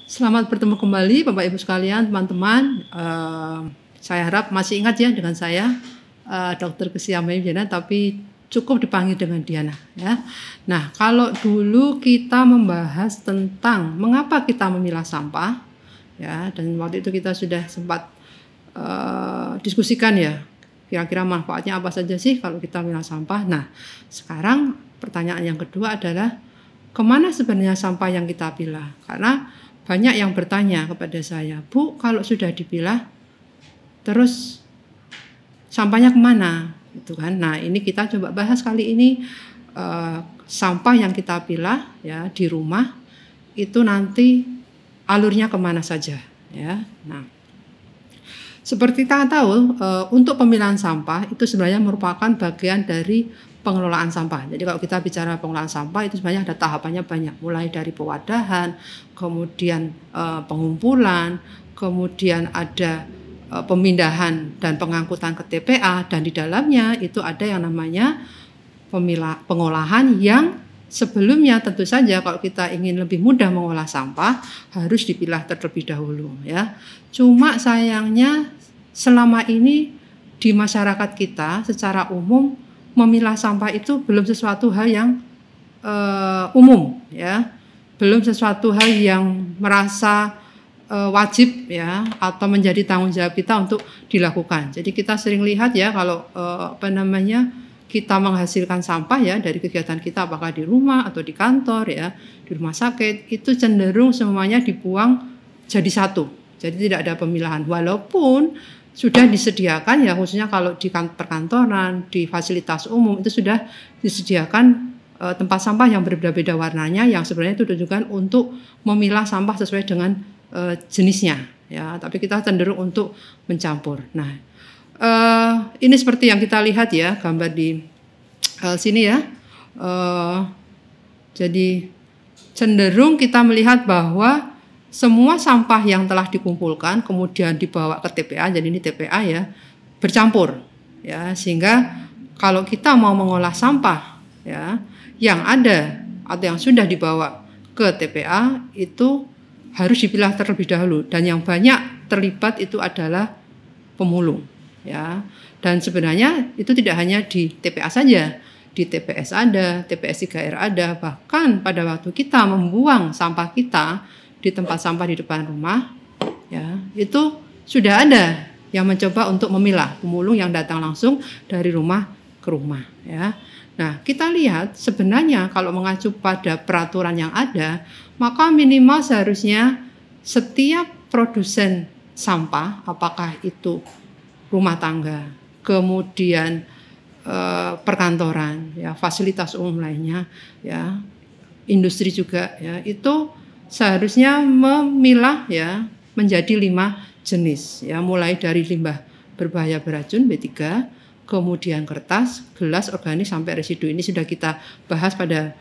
Selamat bertemu kembali Bapak Ibu sekalian, teman-teman. Saya harap masih ingat ya dengan saya, Dr. Kesia Mayudana, tapi cukup dipanggil dengan Diana ya. Nah, kalau dulu kita membahas tentang mengapa kita memilah sampah ya, dan waktu itu kita sudah sempat diskusikan ya, kira-kira manfaatnya apa saja sih kalau kita memilah sampah. Nah, sekarang pertanyaan yang kedua adalah kemana sebenarnya sampah yang kita pilah? Karena banyak yang bertanya kepada saya, Bu, kalau sudah dipilah, terus sampahnya kemana? Gitu kan? Nah, ini kita coba bahas kali ini sampah yang kita pilah ya di rumah itu nanti alurnya kemana saja ya. Nah, seperti kita tahu, untuk pemilahan sampah itu sebenarnya merupakan bagian dari pengelolaan sampah. Jadi kalau kita bicara pengelolaan sampah itu sebenarnya ada tahapannya banyak, mulai dari pewadahan, kemudian pengumpulan, kemudian ada pemindahan dan pengangkutan ke TPA, dan di dalamnya itu ada yang namanya pengolahan yang sebelumnya tentu saja kalau kita ingin lebih mudah mengolah sampah harus dipilah terlebih dahulu ya. Cuma sayangnya selama ini di masyarakat kita secara umum memilah sampah itu belum sesuatu hal yang umum ya, belum sesuatu hal yang merasa wajib ya atau menjadi tanggung jawab kita untuk dilakukan. Jadi kita sering lihat ya kalau kita menghasilkan sampah ya dari kegiatan kita apakah di rumah atau di kantor ya, di rumah sakit, itu cenderung semuanya dibuang jadi satu. Jadi tidak ada pemilahan walaupun sudah disediakan ya, khususnya kalau di perkantoran, di fasilitas umum itu sudah disediakan tempat sampah yang berbeda-beda warnanya yang sebenarnya itu ditujukan untuk memilah sampah sesuai dengan jenisnya ya, tapi kita cenderung untuk mencampur. Nah, ini seperti yang kita lihat ya gambar di sini ya. Jadi cenderung kita melihat bahwa semua sampah yang telah dikumpulkan kemudian dibawa ke TPA, jadi ini TPA ya, bercampur ya, sehingga kalau kita mau mengolah sampah ya yang ada atau yang sudah dibawa ke TPA itu harus dipilah terlebih dahulu, dan yang banyak terlibat itu adalah pemulung ya. Dan sebenarnya itu tidak hanya di TPA saja, di TPS ada, TPS 3R ada, bahkan pada waktu kita membuang sampah kita di tempat sampah di depan rumah ya, itu sudah ada yang mencoba untuk memilah, pemulung yang datang langsung dari rumah ke rumah ya. Nah, kita lihat sebenarnya kalau mengacu pada peraturan yang ada, maka minimal seharusnya setiap produsen sampah, apakah itu rumah tangga, kemudian perkantoran, ya, fasilitas umum lainnya, ya, industri juga, ya, itu seharusnya memilah ya menjadi 5 jenis, ya, mulai dari limbah berbahaya beracun B3, kemudian kertas, gelas, organik sampai residu. Ini sudah kita bahas pada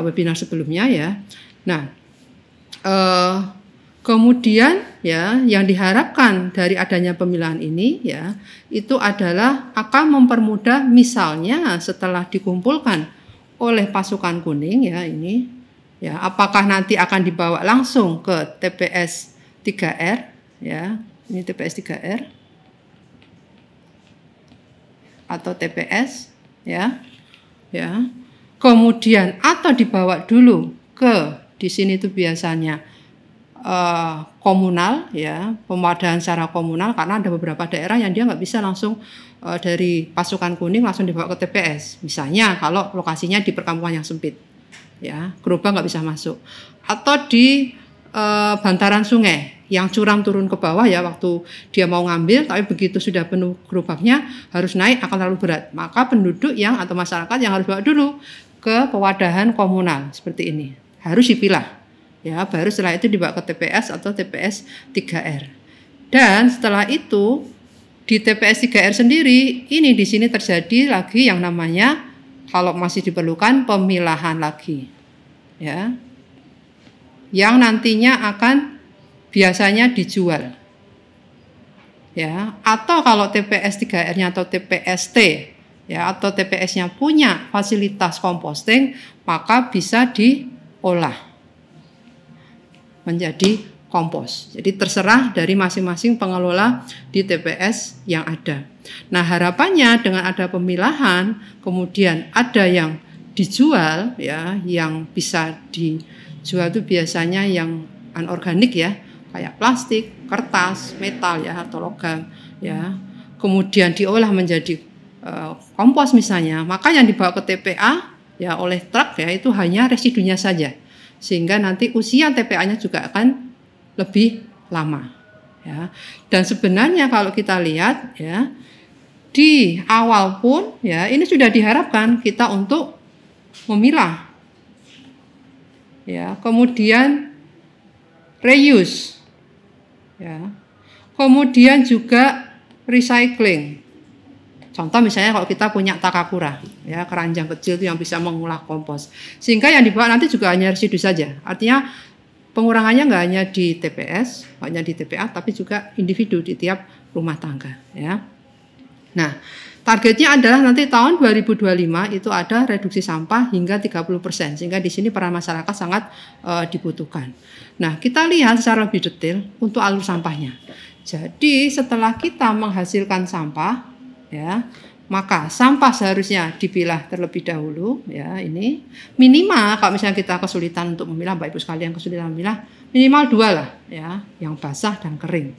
webinar sebelumnya ya. Nah, kemudian ya yang diharapkan dari adanya pemilahan ini ya itu adalah akan mempermudah, misalnya setelah dikumpulkan oleh pasukan kuning ya ini ya, apakah nanti akan dibawa langsung ke TPS 3R ya, ini TPS 3R atau TPS ya, ya. Kemudian atau dibawa dulu ke di sini itu biasanya komunal ya, pemadahan secara komunal, karena ada beberapa daerah yang dia nggak bisa langsung dari pasukan kuning langsung dibawa ke TPS. Misalnya kalau lokasinya di perkampungan yang sempit ya, gerobak nggak bisa masuk, atau di bantaran sungai yang curam turun ke bawah ya, waktu dia mau ngambil tapi begitu sudah penuh gerobaknya harus naik akan terlalu berat, maka penduduk yang atau masyarakat yang harus bawa dulu ke pewadahan komunal seperti ini harus dipilah ya, baru setelah itu dibawa ke TPS atau TPS 3R. Dan setelah itu di TPS 3R sendiri ini di sini terjadi lagi yang namanya kalau masih diperlukan pemilahan lagi ya, yang nantinya akan biasanya dijual ya, atau kalau TPS 3R-nya atau TPST ya atau TPS-nya punya fasilitas composting, maka bisa diolah menjadi kompos. Jadi terserah dari masing-masing pengelola di TPS yang ada. Nah, harapannya dengan ada pemilahan, kemudian ada yang dijual ya, yang bisa dijual itu biasanya yang anorganik ya, kayak plastik, kertas, metal ya atau logam ya. Kemudian diolah menjadi kompos misalnya, maka yang dibawa ke TPA ya oleh truk ya itu hanya residunya saja. Sehingga nanti usia TPA-nya juga akan lebih lama ya. Dan sebenarnya kalau kita lihat ya di awal pun ya ini sudah diharapkan kita untuk memilah ya, kemudian reuse ya, kemudian juga recycling. Contoh misalnya kalau kita punya takakura ya, keranjang kecil itu yang bisa mengolah kompos, sehingga yang dibawa nanti juga hanya residu saja. Artinya pengurangannya nggak hanya di TPS, hanya di TPA, tapi juga individu di tiap rumah tangga. Ya. Nah, targetnya adalah nanti tahun 2025 itu ada reduksi sampah hingga 30%, sehingga di sini peran masyarakat sangat dibutuhkan. Nah, kita lihat secara lebih detail untuk alur sampahnya. Jadi setelah kita menghasilkan sampah, ya, maka sampah seharusnya dipilah terlebih dahulu ya, ini minimal kalau misalnya kita kesulitan untuk memilah, Bapak Ibu sekalian kesulitan memilah, minimal 2 lah ya, yang basah dan kering.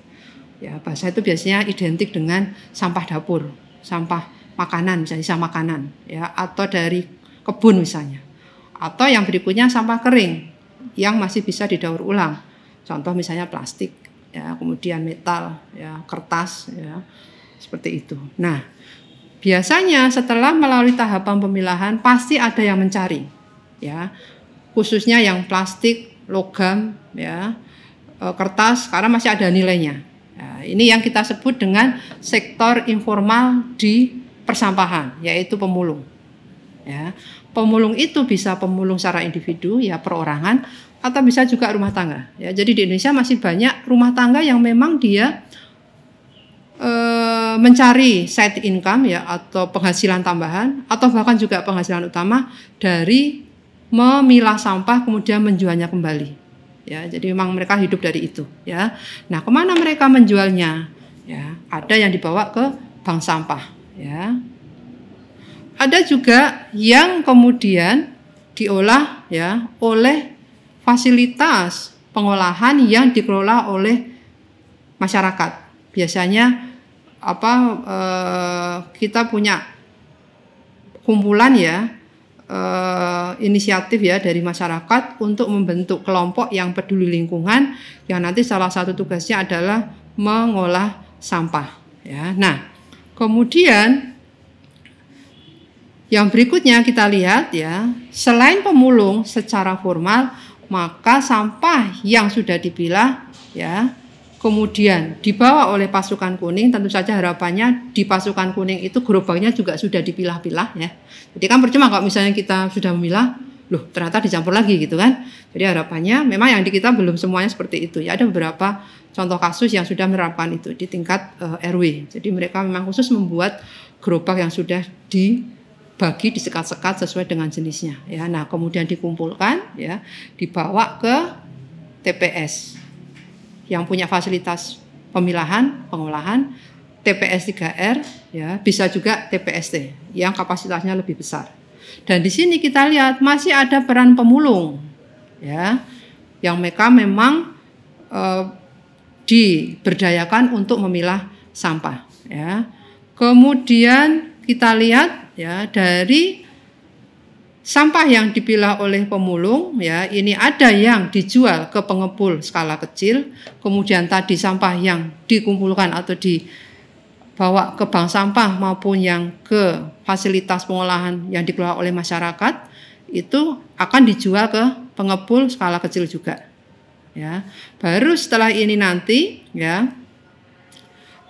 Ya, basah itu biasanya identik dengan sampah dapur, sampah makanan misalnya sisa makanan ya, atau dari kebun misalnya. Atau yang berikutnya sampah kering yang masih bisa didaur ulang. Contoh misalnya plastik ya, kemudian metal ya, kertas ya. Seperti itu. Nah, biasanya setelah melalui tahapan pemilahan pasti ada yang mencari, ya, khususnya yang plastik, logam, ya, kertas, karena masih ada nilainya. Ya, ini yang kita sebut dengan sektor informal di persampahan, yaitu pemulung. Ya, pemulung itu bisa pemulung secara individu, ya perorangan, atau bisa juga rumah tangga. Ya, jadi di Indonesia masih banyak rumah tangga yang memang dia mencari side income ya atau penghasilan tambahan atau bahkan juga penghasilan utama dari memilah sampah kemudian menjualnya kembali ya, jadi memang mereka hidup dari itu ya. Nah, kemana mereka menjualnya ya? Ada yang dibawa ke bank sampah ya, ada juga yang kemudian diolah ya oleh fasilitas pengolahan yang dikelola oleh masyarakat. Biasanya kita punya kumpulan ya, inisiatif ya dari masyarakat untuk membentuk kelompok yang peduli lingkungan, yang nanti salah satu tugasnya adalah mengolah sampah ya. Nah, kemudian yang berikutnya kita lihat ya, selain pemulung secara formal, maka sampah yang sudah dipilah ya kemudian dibawa oleh pasukan kuning, tentu saja harapannya di pasukan kuning itu gerobaknya juga sudah dipilah-pilah ya. Jadi kan percuma kalau misalnya kita sudah memilah, loh ternyata dicampur lagi gitu kan. Jadi harapannya memang yang di kita belum semuanya seperti itu ya. Ada beberapa contoh kasus yang sudah menerapkan itu di tingkat RW. Jadi mereka memang khusus membuat gerobak yang sudah dibagi, disekat-sekat sesuai dengan jenisnya ya. Nah, kemudian dikumpulkan ya, dibawa ke TPS yang punya fasilitas pemilahan, pengolahan, TPS 3R ya, bisa juga TPST yang kapasitasnya lebih besar. Dan di sini kita lihat masih ada peran pemulung ya, yang mereka memang diberdayakan untuk memilah sampah ya. Kemudian kita lihat ya, dari sampah yang dipilah oleh pemulung ya, ini ada yang dijual ke pengepul skala kecil, kemudian tadi sampah yang dikumpulkan atau dibawa ke bank sampah maupun yang ke fasilitas pengolahan yang dikelola oleh masyarakat itu akan dijual ke pengepul skala kecil juga. Ya. Baru setelah ini nanti ya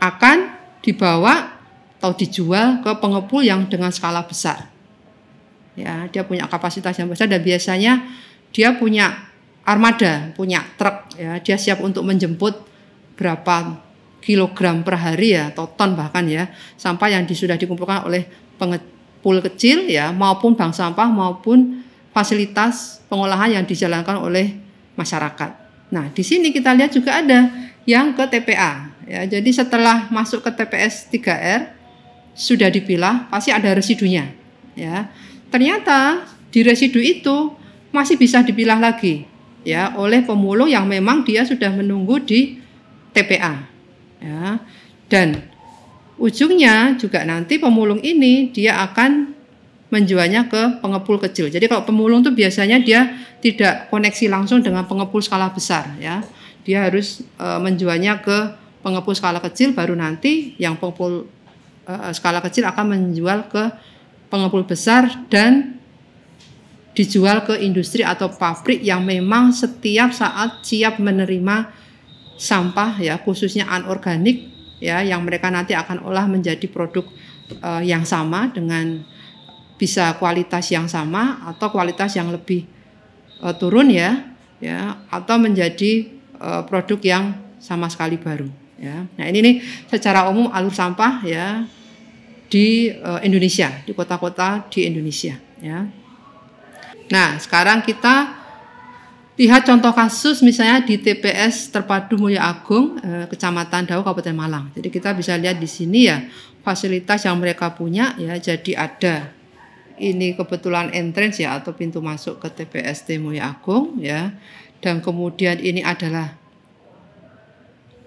akan dibawa atau dijual ke pengepul yang dengan skala besar. Ya, dia punya kapasitas yang besar dan biasanya dia punya armada, punya truk ya, dia siap untuk menjemput berapa kilogram per hari ya, atau ton bahkan ya, sampah yang sudah dikumpulkan oleh pengepul kecil ya, maupun bank sampah maupun fasilitas pengolahan yang dijalankan oleh masyarakat. Nah, di sini kita lihat juga ada yang ke TPA ya. Jadi setelah masuk ke TPS 3R sudah dipilah, pasti ada residunya ya. Ternyata di residu itu masih bisa dipilah lagi ya oleh pemulung yang memang dia sudah menunggu di TPA ya. Dan ujungnya juga nanti pemulung ini dia akan menjualnya ke pengepul kecil. Jadi kalau pemulung itu biasanya dia tidak koneksi langsung dengan pengepul skala besar ya. Dia harus menjualnya ke pengepul skala kecil, baru nanti yang pengepul skala kecil akan menjual ke pengepul besar dan dijual ke industri atau pabrik yang memang setiap saat siap menerima sampah ya, khususnya anorganik ya, yang mereka nanti akan olah menjadi produk yang sama dengan bisa kualitas yang sama atau kualitas yang lebih turun ya, atau menjadi produk yang sama sekali baru ya. Nah, ini nih secara umum alur sampah ya di Indonesia, di kota-kota di Indonesia ya. Nah, sekarang kita lihat contoh kasus misalnya di TPS Terpadu Mulya Agung, Kecamatan Dau, Kabupaten Malang. Jadi kita bisa lihat di sini ya fasilitas yang mereka punya ya. Jadi ada ini kebetulan entrance ya atau pintu masuk ke TPST Mulya Agung ya. Dan kemudian ini adalah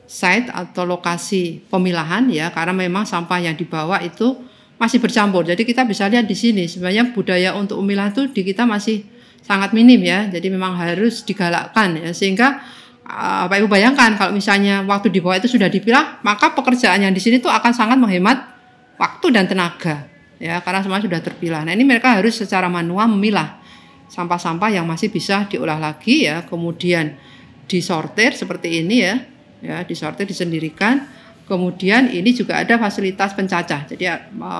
site atau lokasi pemilahan ya, karena memang sampah yang dibawa itu masih bercampur. Jadi kita bisa lihat di sini sebenarnya budaya untuk memilah itu di kita masih sangat minim ya. Jadi memang harus digalakkan ya, sehingga Bapak Ibu bayangkan kalau misalnya waktu di bawah itu sudah dipilah, maka pekerjaan yang di sini tuh akan sangat menghemat waktu dan tenaga ya, karena semua sudah terpilah. Nah, ini mereka harus secara manual memilah sampah-sampah yang masih bisa diolah lagi ya, kemudian disortir seperti ini ya, disortir, disendirikan. Kemudian ini juga ada fasilitas pencacah. Jadi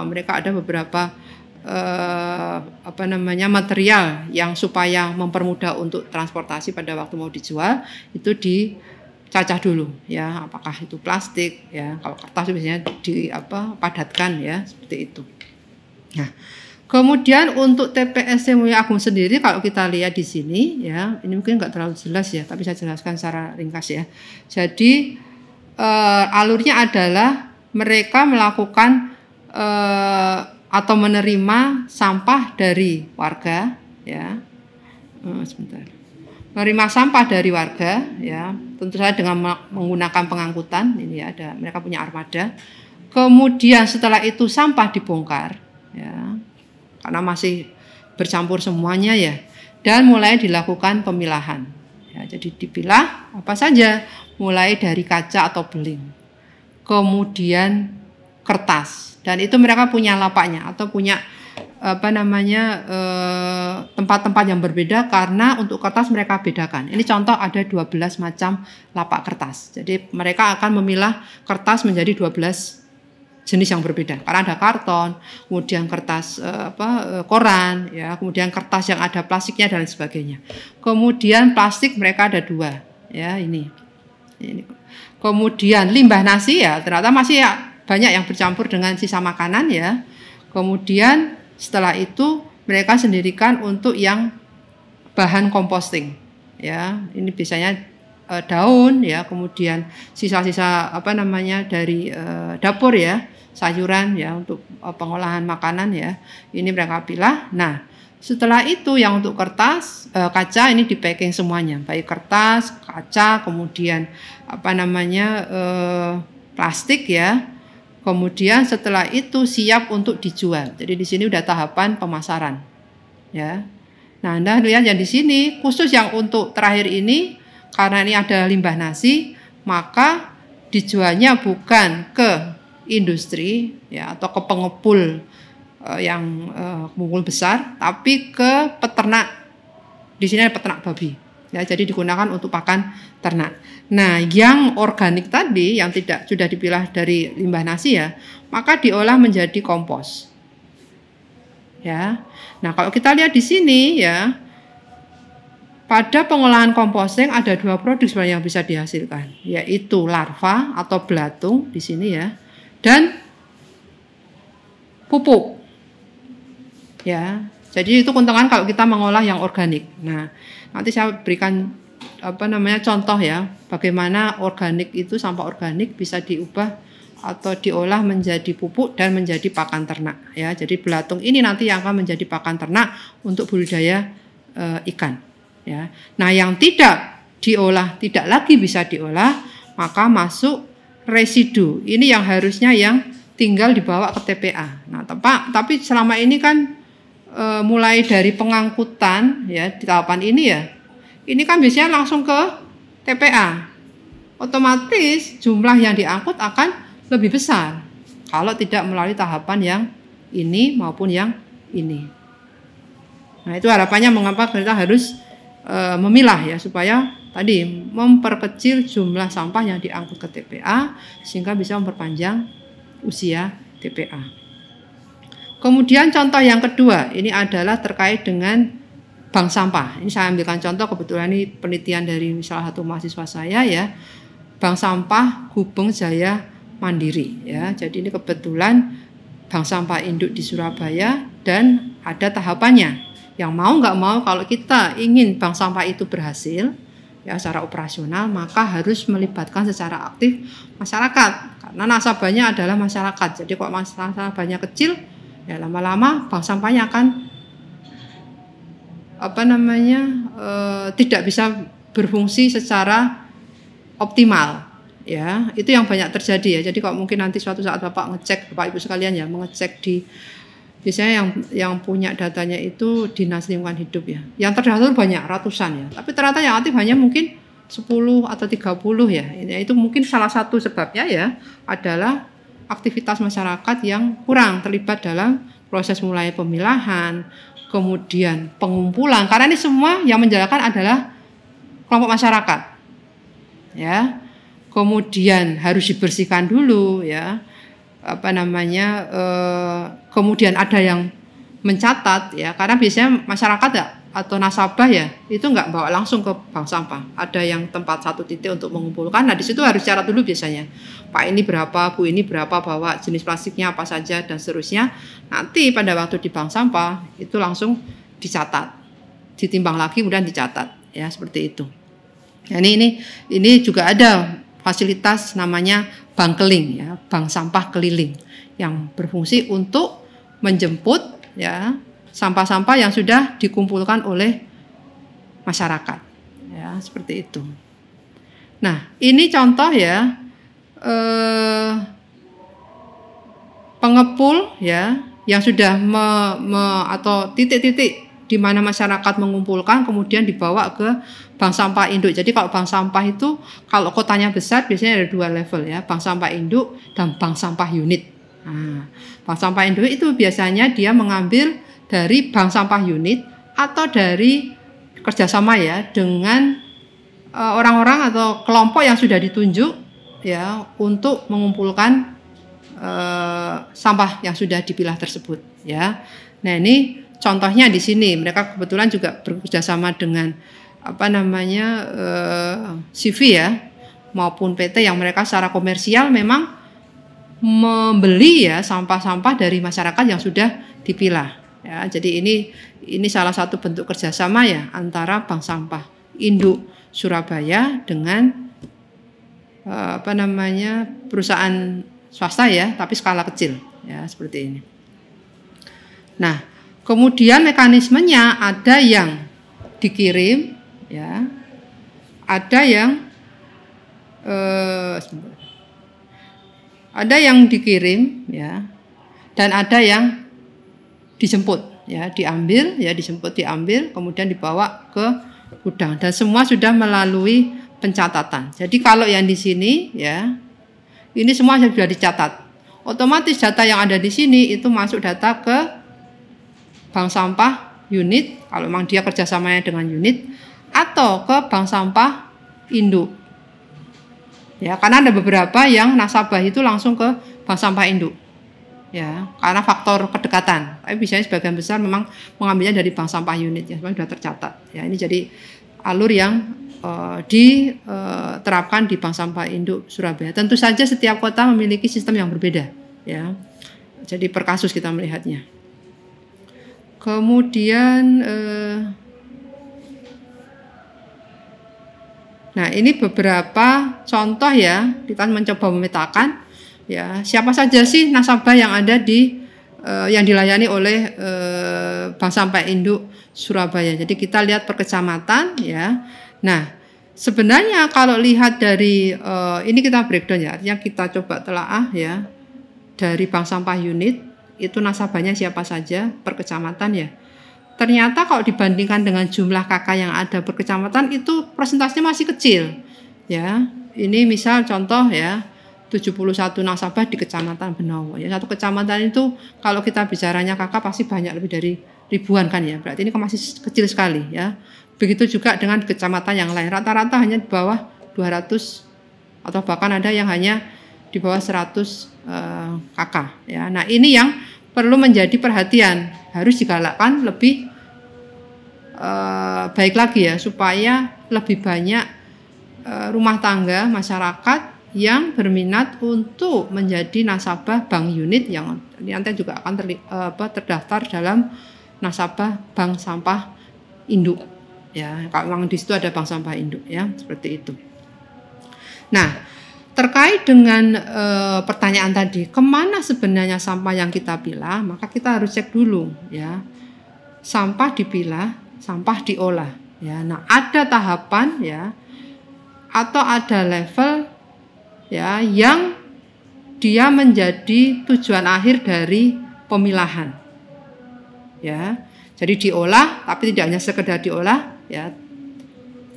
mereka ada beberapa material yang supaya mempermudah untuk transportasi pada waktu mau dijual itu dicacah dulu ya, apakah itu plastik ya, kalau kertas biasanya padatkan ya, seperti itu. Nah, kemudian untuk TPST Mulya Agung sendiri kalau kita lihat di sini ya, ini mungkin nggak terlalu jelas ya, tapi saya jelaskan secara ringkas ya. Jadi alurnya adalah mereka melakukan atau menerima sampah dari warga ya, menerima sampah dari warga ya, tentu saja dengan menggunakan pengangkutan ini ya, ada mereka punya armada. Kemudian setelah itu sampah dibongkar ya, karena masih bercampur semuanya ya, dan mulai dilakukan pemilahan ya. Jadi dipilah apa saja, mulai dari kaca atau beling, kemudian kertas, dan itu mereka punya lapaknya atau punya tempat-tempat yang berbeda, karena untuk kertas mereka bedakan. Ini contoh ada 12 macam lapak kertas. Jadi mereka akan memilah kertas menjadi 12 jenis yang berbeda, karena ada karton, kemudian kertas koran ya, kemudian kertas yang ada plastiknya dan sebagainya. Kemudian plastik mereka ada 2 ya, ini. Kemudian limbah nasi ya, ternyata masih ya banyak yang bercampur dengan sisa makanan ya. Kemudian setelah itu mereka sendirikan untuk yang bahan composting ya. Ini biasanya daun ya, kemudian sisa-sisa dari dapur ya, sayuran ya, untuk pengolahan makanan ya. Ini mereka pilah. Nah, setelah itu yang untuk kertas, kaca ini di packing semuanya, baik kertas, kaca, kemudian plastik ya. Kemudian setelah itu siap untuk dijual. Jadi di sini udah tahapan pemasaran ya. Nah, Anda lihat yang di sini khusus yang untuk terakhir ini, karena ini ada limbah nasi, maka dijualnya bukan ke industri ya atau ke pengepul yang pengepul besar, tapi ke peternak. Di sini ada peternak babi ya, jadi digunakan untuk pakan ternak. Nah, yang organik tadi yang tidak sudah dipilah dari limbah nasi ya, maka diolah menjadi kompos ya. Nah, kalau kita lihat di sini ya, pada pengolahan composting ada 2 produk sebenarnya yang bisa dihasilkan, yaitu larva atau belatung di sini ya, dan pupuk ya. Jadi itu keuntungan kalau kita mengolah yang organik. Nah, nanti saya berikan contoh ya, bagaimana organik itu, sampah organik bisa diubah atau diolah menjadi pupuk dan menjadi pakan ternak ya. Jadi belatung ini nanti yang akan menjadi pakan ternak untuk budidaya ikan ya. Nah, yang tidak diolah, tidak lagi bisa diolah, maka masuk residu. Ini yang harusnya yang tinggal dibawa ke TPA. Nah, tapi selama ini kan mulai dari pengangkutan ya di tahapan ini ya. Ini kan biasanya langsung ke TPA. Otomatis jumlah yang diangkut akan lebih besar kalau tidak melalui tahapan yang ini maupun yang ini. Nah, itu harapannya mengapa kita harus memilah ya, supaya tadi memperkecil jumlah sampah yang diangkut ke TPA sehingga bisa memperpanjang usia TPA. Kemudian contoh yang kedua ini adalah terkait dengan bank sampah. Ini saya ambilkan contoh, kebetulan ini penelitian dari salah satu mahasiswa saya ya. Bank sampah Gubeng Jaya Mandiri ya. Jadi ini kebetulan bank sampah induk di Surabaya dan ada tahapannya. Yang mau nggak mau kalau kita ingin bank sampah itu berhasil ya secara operasional, maka harus melibatkan secara aktif masyarakat. Karena nasabahnya adalah masyarakat. Jadi kalau nasabahnya kecil ya lama-lama bank sampahnya akan tidak bisa berfungsi secara optimal ya. Itu yang banyak terjadi ya. Jadi kalau mungkin nanti suatu saat Bapak ngecek, Bapak Ibu sekalian ya, mengecek di biasanya yang punya datanya itu Dinas Lingkungan Hidup ya. Yang terdaftar banyak ratusan ya. Tapi ternyata yang aktif hanya mungkin 10 atau 30 ya. Itu mungkin salah satu sebabnya ya adalah aktivitas masyarakat yang kurang terlibat dalam proses mulai pemilahan, kemudian pengumpulan, karena ini semua yang menjalankan adalah kelompok masyarakat ya. Kemudian harus dibersihkan dulu ya, kemudian ada yang mencatat ya, karena biasanya masyarakat ya atau nasabah ya itu nggak bawa langsung ke bank sampah, ada yang tempat satu titik untuk mengumpulkan. Nah, di situ harus catat dulu biasanya, Pak ini berapa, Bu ini berapa, bawa jenis plastiknya apa saja dan seterusnya. Nanti pada waktu di bank sampah itu langsung dicatat, ditimbang lagi kemudian dicatat ya, seperti itu. Nah, ini juga ada fasilitas namanya bank keling ya, bank sampah keliling yang berfungsi untuk menjemput ya sampah-sampah yang sudah dikumpulkan oleh masyarakat ya, seperti itu. Nah, ini contoh ya pengepul ya yang sudah atau titik-titik di mana masyarakat mengumpulkan kemudian dibawa ke bank sampah induk. Jadi kalau bank sampah itu kalau kotanya besar biasanya ada 2 level ya, bank sampah induk dan bank sampah unit. Nah, bank sampah induk itu biasanya dia mengambil dari bank sampah unit atau dari kerjasama ya dengan orang-orang atau kelompok yang sudah ditunjuk ya untuk mengumpulkan sampah yang sudah dipilah tersebut ya. Nah, ini contohnya di sini mereka kebetulan juga bekerjasama dengan CV ya maupun PT yang mereka secara komersial memang membeli ya sampah-sampah dari masyarakat yang sudah dipilah. Ya, jadi ini salah satu bentuk kerjasama ya antara bank sampah induk Surabaya dengan perusahaan swasta ya, tapi skala kecil ya, seperti ini. Nah, kemudian mekanismenya ada yang dikirim ya, ada yang dikirim ya, dan ada yang dijemput ya, diambil, kemudian dibawa ke gudang dan semua sudah melalui pencatatan. Jadi kalau yang di sini ya, ini semua sudah dicatat. Otomatis data yang ada di sini itu masuk data ke bank sampah unit kalau memang dia kerjasamanya dengan unit atau ke bank sampah induk. Ya, karena ada beberapa yang nasabah itu langsung ke bank sampah induk. Ya, karena faktor kedekatan. Tapi biasanya sebagian besar memang mengambilnya dari bank sampah unit ya, sudah tercatat. Ya, ini jadi alur yang diterapkan di bank sampah induk Surabaya. Tentu saja setiap kota memiliki sistem yang berbeda. Ya, jadi per kasus kita melihatnya. Kemudian nah, ini beberapa contoh ya, kita mencoba memetakan ya, siapa saja sih nasabah yang ada di yang dilayani oleh Bank Sampah Induk Surabaya. Jadi kita lihat per kecamatan ya. Nah, sebenarnya kalau lihat dari ini kita breakdown ya, artinya kita coba telaah ya, dari bank sampah unit itu nasabahnya siapa saja per kecamatan ya. Ternyata kalau dibandingkan dengan jumlah KK yang ada per kecamatan itu persentasenya masih kecil. Ya, ini misal contoh ya, 71 nasabah di Kecamatan Benowo. Ya, satu kecamatan itu kalau kita bicaranya KK pasti banyak, lebih dari ribuan kan ya. Berarti ini kecil sekali ya. Begitu juga dengan kecamatan yang lain. Rata-rata hanya di bawah 200 atau bahkan ada yang hanya di bawah 100 KK ya. Nah, ini yang perlu menjadi perhatian, harus digalakkan lebih baik lagi ya, supaya lebih banyak rumah tangga masyarakat yang berminat untuk menjadi nasabah bank unit yang nanti juga akan terdaftar dalam nasabah bank sampah induk ya. Kalau memang di situ ada bank sampah induk ya, seperti itu. Nah, terkait dengan pertanyaan tadi, kemana sebenarnya sampah yang kita pilah, maka kita harus cek dulu ya. Sampah dipilah, sampah diolah ya. Nah, ada tahapan ya, atau ada level ya yang dia menjadi tujuan akhir dari pemilahan ya. Jadi diolah, tapi tidak hanya sekedar diolah ya.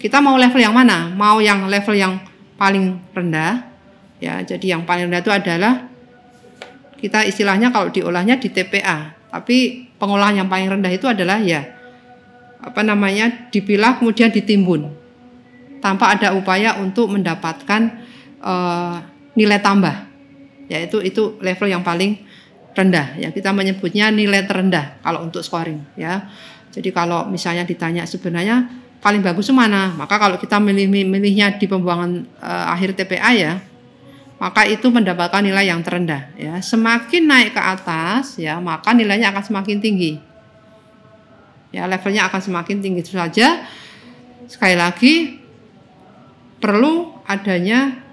Kita mau level yang mana? Mau yang level yang paling rendah ya. Jadi yang paling rendah itu adalah kita istilahnya kalau diolahnya di TPA, tapi pengolahan yang paling rendah itu adalah ya dipilah kemudian ditimbun tanpa ada upaya untuk mendapatkan nilai tambah, yaitu itu level yang paling rendah ya. Kita menyebutnya nilai terendah kalau untuk scoring ya. Jadi kalau misalnya ditanya sebenarnya paling bagus mana, maka kalau kita milihnya di pembuangan akhir TPA ya, maka itu mendapatkan nilai yang terendah ya. Semakin naik ke atas ya, maka nilainya akan semakin tinggi ya, levelnya akan semakin tinggi. Itu saja, sekali lagi perlu adanya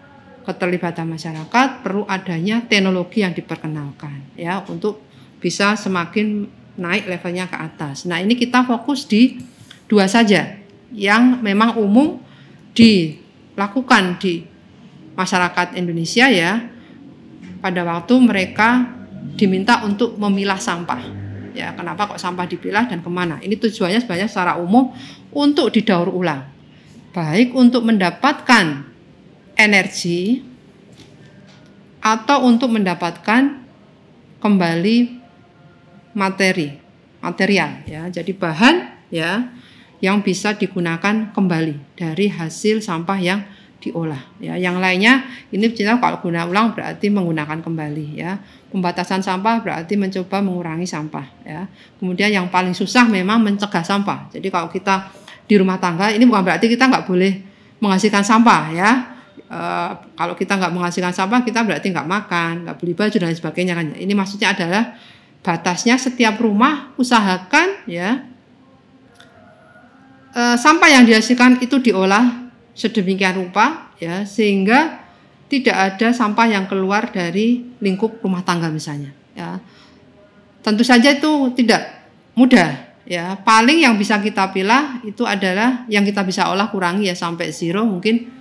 keterlibatan masyarakat, perlu adanya teknologi yang diperkenalkan ya, untuk bisa semakin naik levelnya ke atas. Nah, ini kita fokus di dua saja yang memang umum dilakukan di masyarakat Indonesia ya, pada waktu mereka diminta untuk memilah sampah ya. Kenapa kok sampah dipilah dan kemana? Ini tujuannya sebenarnya secara umum untuk didaur ulang, baik untuk mendapatkan energi atau untuk mendapatkan kembali material ya. Jadi bahan ya yang bisa digunakan kembali dari hasil sampah yang diolah ya. Yang lainnya ini kita kalau guna ulang berarti menggunakan kembali ya. Pembatasan sampah berarti mencoba mengurangi sampah ya. Kemudian yang paling susah memang mencegah sampah. Jadi kalau kita di rumah tangga ini bukan berarti kita nggak boleh menghasilkan sampah ya. Kalau kita nggak menghasilkan sampah, kita berarti nggak makan, nggak beli baju dan lain sebagainya kan. Ini maksudnya adalah batasnya setiap rumah usahakan ya, sampah yang dihasilkan itu diolah sedemikian rupa ya, sehingga tidak ada sampah yang keluar dari lingkup rumah tangga misalnya ya. Tentu saja itu tidak mudah ya. Paling yang bisa kita pilah itu adalah yang kita bisa olah kurangi ya sampai zero, mungkin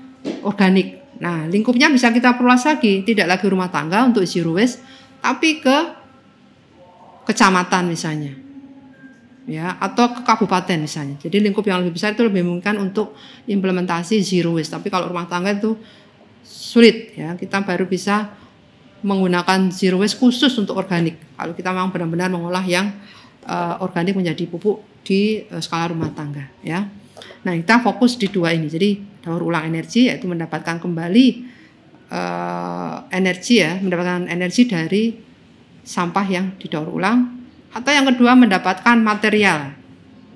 organik. Nah, lingkupnya bisa kita perluas lagi, tidak lagi rumah tangga untuk zero waste, tapi ke kecamatan misalnya ya, atau ke kabupaten misalnya. Jadi lingkup yang lebih besar itu lebih memungkinkan untuk implementasi zero waste. Tapi kalau rumah tangga itu sulit ya, kita baru bisa menggunakan zero waste khusus untuk organik. Kalau kita memang benar-benar mengolah yang organik menjadi pupuk di skala rumah tangga ya. Nah, kita fokus di dua ini. Jadi daur ulang energi yaitu mendapatkan kembali energi ya, mendapatkan energi dari sampah yang didaur ulang, atau yang kedua mendapatkan material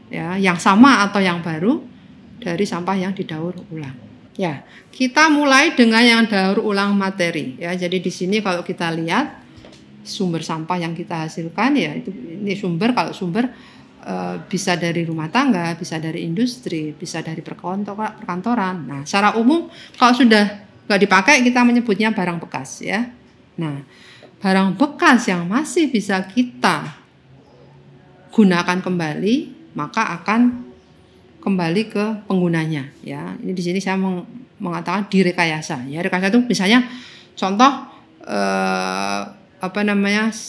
ya yang sama atau yang baru dari sampah yang didaur ulang. Ya, kita mulai dengan yang daur ulang materi ya. Jadi di sini kalau kita lihat sumber sampah yang kita hasilkan ya, itu ini sumber, kalau sumber bisa dari rumah tangga, bisa dari industri, bisa dari perkantoran. Nah, secara umum kalau sudah nggak dipakai kita menyebutnya barang bekas ya. Nah, barang bekas yang masih bisa kita gunakan kembali maka akan kembali ke penggunanya ya. Ini di sini saya mengatakan direkayasa ya. Rekayasa itu misalnya contoh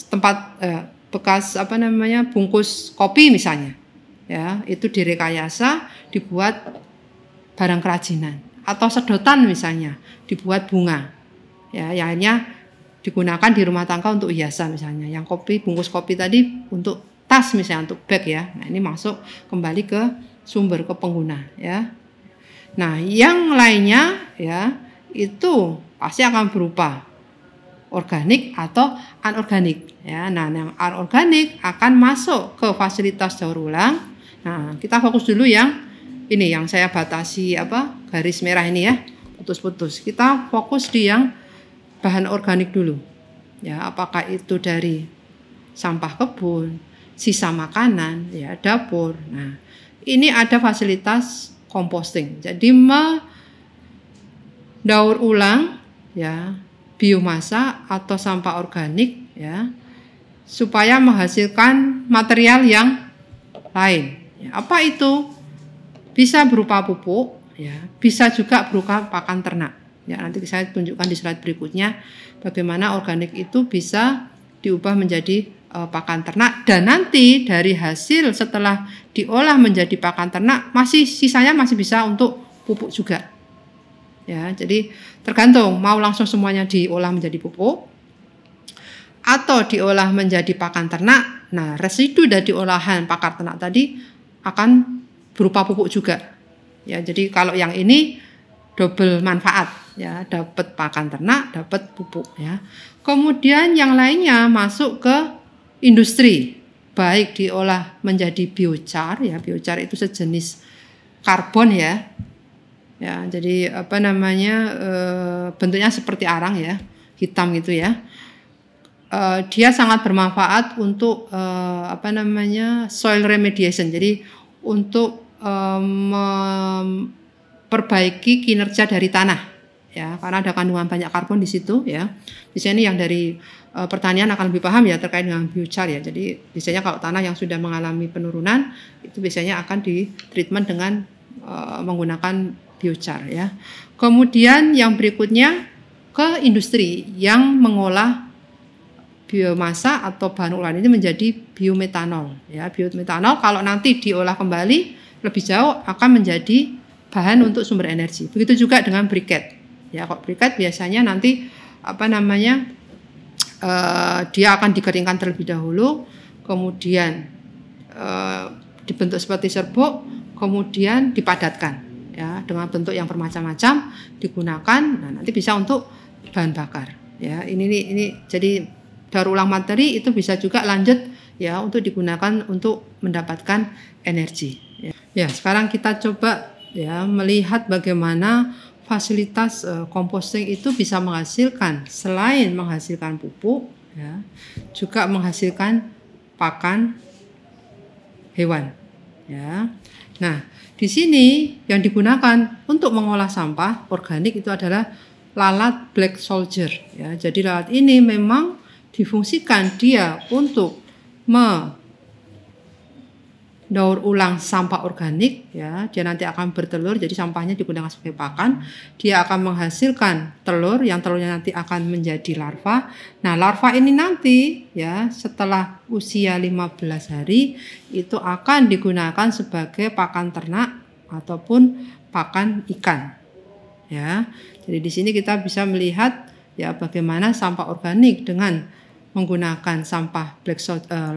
tempat bekas bungkus kopi misalnya ya, itu direkayasa dibuat barang kerajinan, atau sedotan misalnya dibuat bunga ya, yang akhirnya digunakan di rumah tangga untuk hiasan misalnya. Yang bungkus kopi tadi untuk tas misalnya, untuk bag ya. Nah, ini masuk kembali ke sumber, ke pengguna ya. Nah, yang lainnya ya itu pasti akan berupa organik atau anorganik ya. Nah, yang anorganik akan masuk ke fasilitas daur ulang. Nah, kita fokus dulu yang ini, yang saya batasi garis merah ini ya, putus-putus. Kita fokus di yang bahan organik dulu ya, apakah itu dari sampah kebun, sisa makanan ya, dapur. Nah, ini ada fasilitas composting, jadi mendaur ulang ya biomasa atau sampah organik ya, supaya menghasilkan material yang lain ya. Apa itu? Bisa berupa pupuk ya, bisa juga berupa pakan ternak ya. Nanti saya tunjukkan di slide berikutnya bagaimana organik itu bisa diubah menjadi pakan ternak, dan nanti dari hasil setelah diolah menjadi pakan ternak sisanya masih bisa untuk pupuk juga ya. Jadi tergantung mau langsung semuanya diolah menjadi pupuk atau diolah menjadi pakan ternak. Nah, residu dari olahan pakan ternak tadi akan berupa pupuk juga ya. Jadi kalau yang ini double manfaat ya, dapat pakan ternak, dapat pupuk ya. Kemudian yang lainnya masuk ke industri, baik diolah menjadi biochar ya. Biochar itu sejenis karbon ya. Ya, jadi bentuknya seperti arang ya, hitam gitu ya. Dia sangat bermanfaat untuk soil remediation. Jadi untuk memperbaiki kinerja dari tanah ya, karena ada kandungan banyak karbon di situ ya. Biasanya ini yang dari pertanian akan lebih paham ya terkait dengan biochar ya. Jadi biasanya kalau tanah yang sudah mengalami penurunan itu biasanya akan ditreatment dengan menggunakan biochar ya. Kemudian yang berikutnya ke industri yang mengolah biomasa atau bahan olahan ini menjadi biometanol ya. Biometanol kalau nanti diolah kembali lebih jauh akan menjadi bahan untuk sumber energi. Begitu juga dengan briket ya. Kok briket biasanya nanti dia akan dikeringkan terlebih dahulu, kemudian dibentuk seperti serbuk, kemudian dipadatkan ya dengan bentuk yang bermacam-macam digunakan. Nah, nanti bisa untuk bahan bakar ya. Ini jadi daur ulang materi itu bisa juga lanjut ya untuk digunakan untuk mendapatkan energi ya. Sekarang kita coba ya melihat bagaimana fasilitas composting itu bisa menghasilkan, selain menghasilkan pupuk ya, juga menghasilkan pakan hewan ya. Nah, di sini yang digunakan untuk mengolah sampah organik itu adalah lalat black soldier ya. Jadi lalat ini memang difungsikan dia untuk daur ulang sampah organik ya. Dia nanti akan bertelur, jadi sampahnya digunakan sebagai pakan. Dia akan menghasilkan telur, yang telurnya nanti akan menjadi larva. Nah, larva ini nanti ya setelah usia 15 hari itu akan digunakan sebagai pakan ternak ataupun pakan ikan ya. Jadi di sini kita bisa melihat ya bagaimana sampah organik dengan menggunakan sampah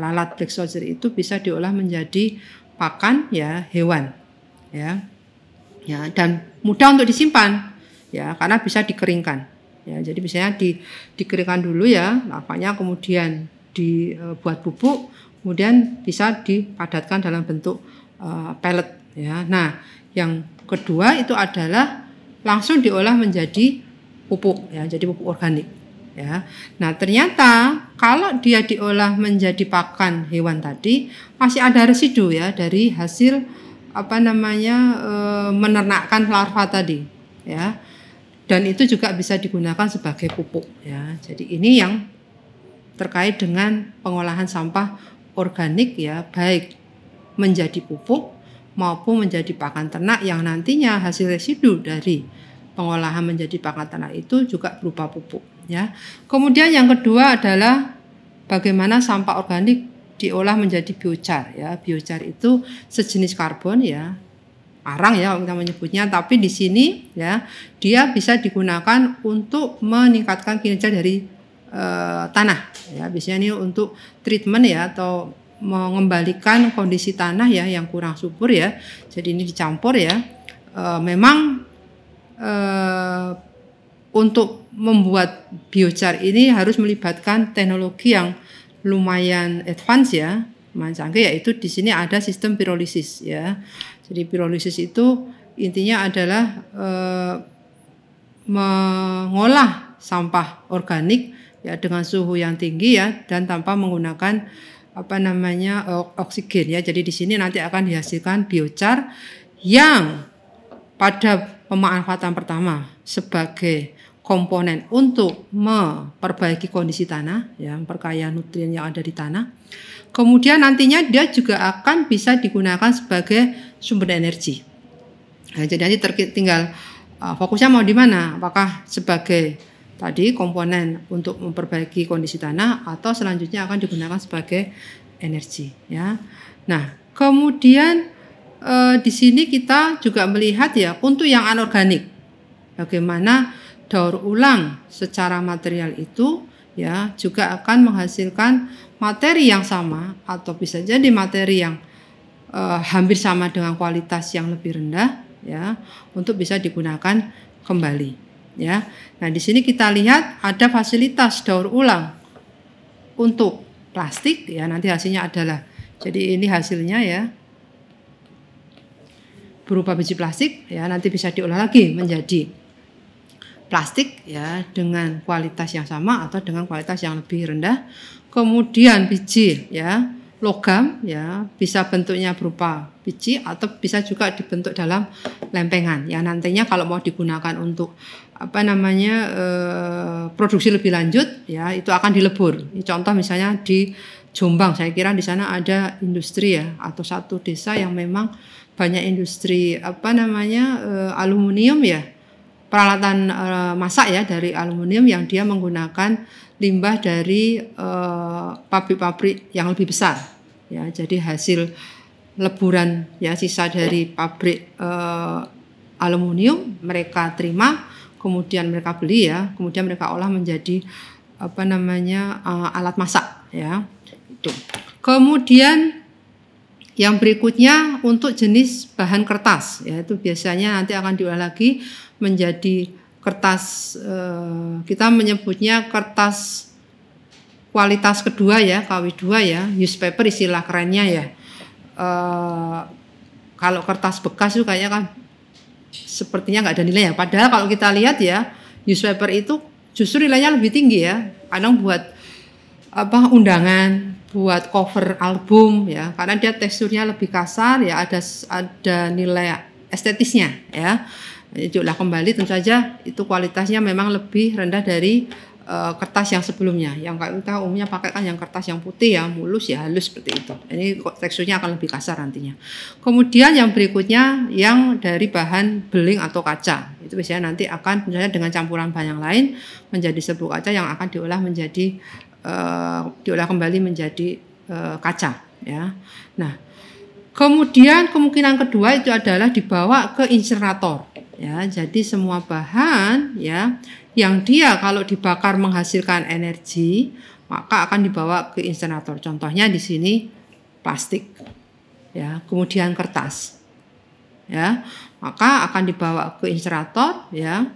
lalat black soldier itu bisa diolah menjadi pakan ya hewan ya. Ya, dan mudah untuk disimpan ya karena bisa dikeringkan ya. Jadi biasanya dikeringkan dulu ya larvanya, kemudian dibuat bubuk, kemudian bisa dipadatkan dalam bentuk pellet ya. Nah, yang kedua itu adalah langsung diolah menjadi pupuk ya, jadi pupuk organik ya. Nah, ternyata kalau dia diolah menjadi pakan hewan tadi masih ada residu ya dari hasil menernakkan larva tadi, ya. Dan itu juga bisa digunakan sebagai pupuk, ya. Jadi ini yang terkait dengan pengolahan sampah organik, ya, baik menjadi pupuk maupun menjadi pakan ternak yang nantinya hasil residu dari pengolahan menjadi pakan ternak itu juga berupa pupuk, ya. Kemudian yang kedua adalah bagaimana sampah organik diolah menjadi biochar, ya. Biochar itu sejenis karbon, ya, arang ya kita menyebutnya, tapi di sini ya dia bisa digunakan untuk meningkatkan kinerja dari tanah, ya. Biasanya ini untuk treatment, ya, atau mengembalikan kondisi tanah, ya, yang kurang subur, ya. Jadi ini dicampur, ya. Memang untuk membuat biochar ini harus melibatkan teknologi yang lumayan advance, ya, lumayan canggih, yaitu di sini ada sistem pirolisis, ya. Jadi pirolisis itu intinya adalah mengolah sampah organik, ya, dengan suhu yang tinggi, ya, dan tanpa menggunakan oksigen, ya. Jadi di sini nanti akan dihasilkan biochar yang pada pemanfaatan pertama sebagai komponen untuk memperbaiki kondisi tanah, ya, memperkaya nutrien yang ada di tanah. Kemudian nantinya dia juga akan bisa digunakan sebagai sumber energi. Nah, jadi nanti tinggal fokusnya mau di mana? Apakah sebagai tadi komponen untuk memperbaiki kondisi tanah atau selanjutnya akan digunakan sebagai energi, ya. Nah, kemudian di sini kita juga melihat, ya, untuk yang anorganik, bagaimana daur ulang secara material itu, ya, juga akan menghasilkan materi yang sama atau bisa jadi materi yang hampir sama dengan kualitas yang lebih rendah, ya, untuk bisa digunakan kembali, ya. Nah, di sini kita lihat ada fasilitas daur ulang untuk plastik, ya. Nanti hasilnya adalah, jadi ini hasilnya, ya, berupa biji plastik, ya, nanti bisa diolah lagi menjadi plastik, ya, dengan kualitas yang sama atau dengan kualitas yang lebih rendah. Kemudian biji, ya, logam, ya, bisa bentuknya berupa biji atau bisa juga dibentuk dalam lempengan, yang nantinya kalau mau digunakan untuk produksi lebih lanjut, ya, itu akan dilebur. Contoh misalnya di Jombang, saya kira di sana ada industri, ya, atau satu desa yang memang banyak industri aluminium, ya, peralatan masak, ya, dari aluminium yang dia menggunakan limbah dari pabrik-pabrik yang lebih besar, ya. Jadi hasil leburan, ya, sisa dari pabrik aluminium mereka terima, kemudian mereka beli, ya, kemudian mereka olah menjadi alat masak, ya. Itu. Kemudian yang berikutnya untuk jenis bahan kertas, yaitu biasanya nanti akan diolah lagi menjadi kertas, kita menyebutnya kertas kualitas kedua, ya, KW2, ya, newspaper istilah kerennya, ya. Kalau kertas bekas itu kayaknya kan sepertinya nggak ada nilai, ya. Padahal kalau kita lihat, ya, newspaper itu justru nilainya lebih tinggi, ya. Kadang buat undangan, buat cover album, ya, karena dia teksturnya lebih kasar, ya, ada nilai estetisnya, ya. Diolah kembali tentu saja itu kualitasnya memang lebih rendah dari kertas yang sebelumnya. Yang kita umumnya pakai kan yang kertas yang putih, ya, mulus, ya, halus seperti itu. Ini teksturnya akan lebih kasar nantinya. Kemudian yang berikutnya yang dari bahan beling atau kaca. Itu biasanya nanti akan misalnya dengan campuran bahan yang lain menjadi serbuk kaca yang akan diolah menjadi diolah kembali menjadi kaca, ya. Nah, kemudian kemungkinan kedua itu adalah dibawa ke insinerator, ya. Jadi semua bahan, ya, yang dia kalau dibakar menghasilkan energi maka akan dibawa ke insinerator. Contohnya di sini plastik, ya, kemudian kertas, ya, maka akan dibawa ke insinerator, ya,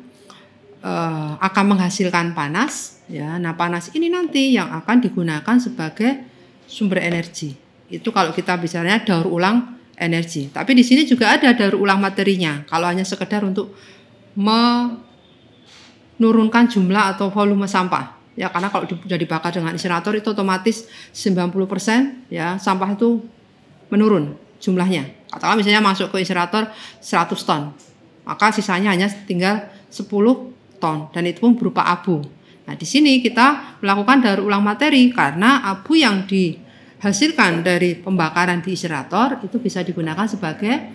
akan menghasilkan panas, ya. Nah, panas ini nanti yang akan digunakan sebagai sumber energi. Itu kalau kita bicaranya daur ulang energi. Tapi di sini juga ada daur ulang materinya. Kalau hanya sekedar untuk menurunkan jumlah atau volume sampah, ya, karena kalau sudah dibakar dengan insinerator itu otomatis 90% ya sampah itu menurun jumlahnya. Katakanlah misalnya masuk ke insinerator 100 ton, maka sisanya hanya tinggal 10 ton dan itu pun berupa abu. Nah, di sini kita melakukan daur ulang materi karena abu yang dihasilkan dari pembakaran di insinerator itu bisa digunakan sebagai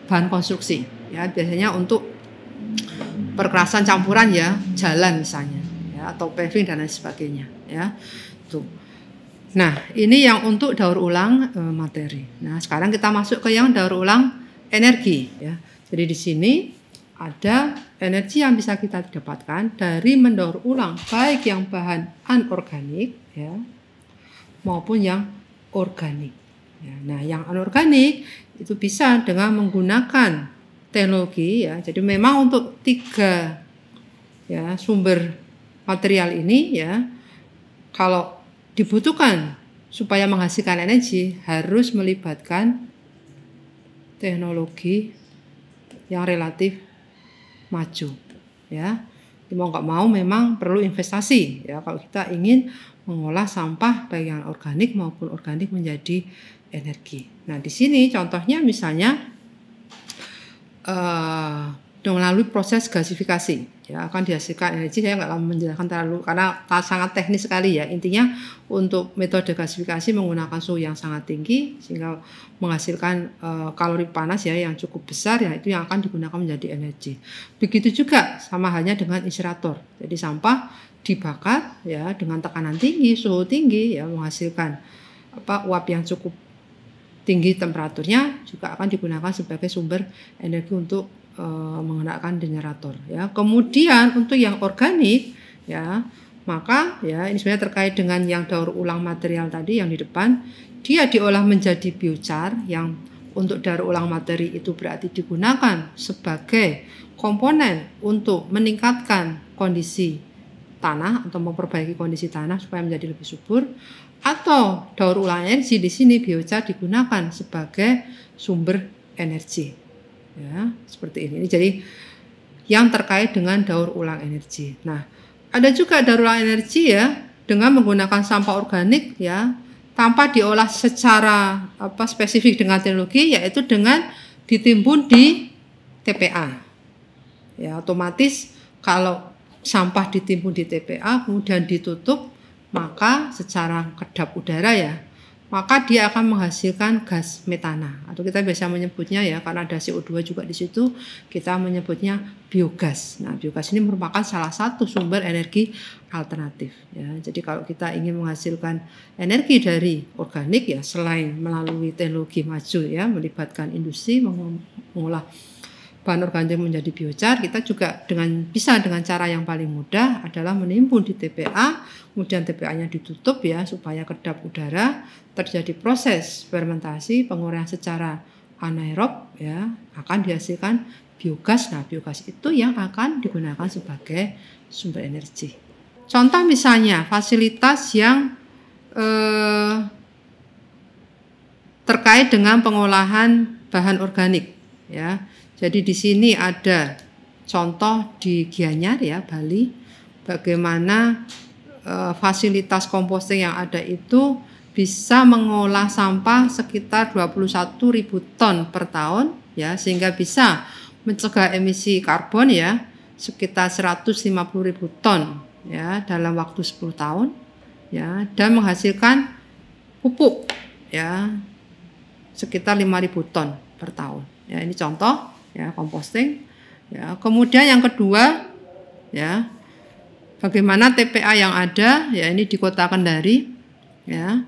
bahan konstruksi. Ya, biasanya untuk perkerasan campuran ya, jalan misalnya, ya, atau paving dan lain sebagainya. Ya, tuh. Nah, ini yang untuk daur ulang materi. Nah, sekarang kita masuk ke yang daur ulang energi. Ya, jadi di sini ada energi yang bisa kita dapatkan dari mendaur ulang baik yang bahan anorganik ya maupun yang organik. Ya, nah, yang anorganik itu bisa dengan menggunakan teknologi ya. Jadi memang untuk 3 ya sumber material ini ya kalau dibutuhkan supaya menghasilkan energi harus melibatkan teknologi yang relatif maju ya. Mau nggak mau memang perlu investasi ya kalau kita ingin mengolah sampah baik yang organik maupun organik menjadi energi. Nah, di sini contohnya misalnya melalui proses gasifikasi ya akan dihasilkan energi. Saya nggak akan menjelaskan terlalu karena sangat teknis sekali ya. Intinya untuk metode gasifikasi menggunakan suhu yang sangat tinggi sehingga menghasilkan kalori panas ya yang cukup besar ya itu yang akan digunakan menjadi energi. Begitu juga sama halnya dengan insinerator. Jadi sampah dibakar ya dengan tekanan tinggi, suhu tinggi ya menghasilkan uap yang cukup tinggi temperaturnya juga akan digunakan sebagai sumber energi untuk menggunakan generator ya. Kemudian untuk yang organik ya, maka ya ini sebenarnya terkait dengan yang daur ulang material tadi yang di depan, dia diolah menjadi biochar yang untuk daur ulang materi itu berarti digunakan sebagai komponen untuk meningkatkan kondisi tanah atau memperbaiki kondisi tanah supaya menjadi lebih subur, atau daur ulang energi di sini biochar digunakan sebagai sumber energi. Ya, seperti ini. Jadi yang terkait dengan daur ulang energi. Nah, ada juga daur ulang energi ya dengan menggunakan sampah organik ya tanpa diolah secara spesifik dengan teknologi yaitu dengan ditimbun di TPA. Ya, otomatis kalau sampah ditimbun di TPA kemudian ditutup maka secara kedap udara ya maka dia akan menghasilkan gas metana atau kita biasa menyebutnya ya karena ada CO2 juga di situ kita menyebutnya biogas. Nah, biogas ini merupakan salah satu sumber energi alternatif ya. Jadi kalau kita ingin menghasilkan energi dari organik ya selain melalui teknologi maju ya melibatkan industri mengolah bahan organik menjadi biochar, kita juga bisa dengan cara yang paling mudah adalah menimbun di TPA, kemudian TPA-nya ditutup ya supaya kedap udara, terjadi proses fermentasi, penguraian secara anaerob ya, akan dihasilkan biogas. Nah, biogas itu yang akan digunakan sebagai sumber energi. Contoh misalnya fasilitas yang terkait dengan pengolahan bahan organik ya. Jadi di sini ada contoh di Gianyar ya Bali bagaimana fasilitas composting yang ada itu bisa mengolah sampah sekitar 21.000 ton per tahun ya sehingga bisa mencegah emisi karbon ya sekitar 150.000 ton ya dalam waktu 10 tahun ya dan menghasilkan pupuk ya sekitar 5.000 ton per tahun. Ya, ini contoh ya composting ya. Kemudian yang kedua ya bagaimana TPA yang ada ya ini di Kota Kendari ya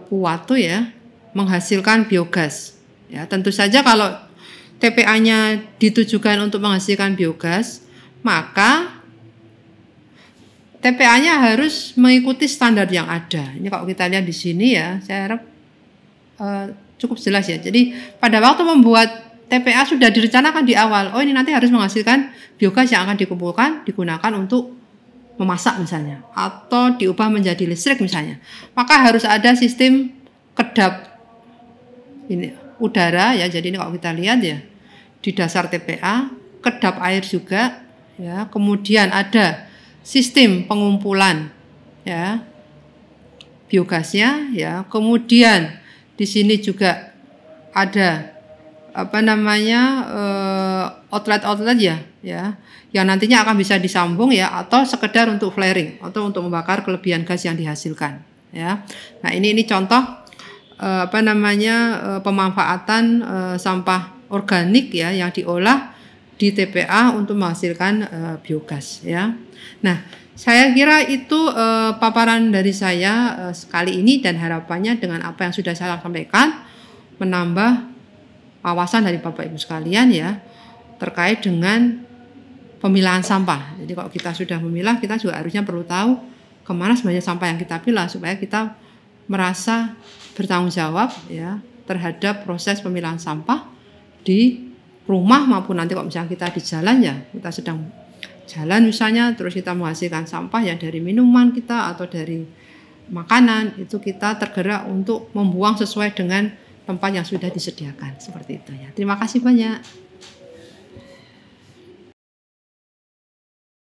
Puwatu ya menghasilkan biogas ya. Tentu saja kalau TPA-nya ditujukan untuk menghasilkan biogas maka TPA-nya harus mengikuti standar yang ada. Ini kalau kita lihat di sini ya saya harap cukup jelas ya. Jadi pada waktu membuat TPA sudah direncanakan di awal, oh ini nanti harus menghasilkan biogas yang akan digunakan untuk memasak misalnya, atau diubah menjadi listrik misalnya. Maka harus ada sistem kedap ini udara ya. Jadi ini kalau kita lihat ya di dasar TPA kedap air juga ya. Kemudian ada sistem pengumpulan ya biogasnya ya. Kemudian di sini juga ada outlet ya yang nantinya akan bisa disambung ya, atau sekedar untuk flaring atau untuk membakar kelebihan gas yang dihasilkan ya. Nah, ini contoh pemanfaatan sampah organik ya yang diolah di TPA untuk menghasilkan biogas ya. Nah, saya kira itu paparan dari saya kali ini, dan harapannya dengan apa yang sudah saya sampaikan menambah wawasan dari Bapak Ibu sekalian ya terkait dengan pemilahan sampah. Jadi kalau kita sudah memilah, kita juga harusnya perlu tahu kemana sebenarnya sampah yang kita pilah, supaya kita merasa bertanggung jawab ya terhadap proses pemilahan sampah di rumah maupun nanti kalau misalnya kita di jalan ya, kita sedang jalan misalnya, terus kita menghasilkan sampah ya dari minuman kita atau dari makanan, itu kita tergerak untuk membuang sesuai dengan tempat yang sudah disediakan, seperti itu ya. Terima kasih banyak.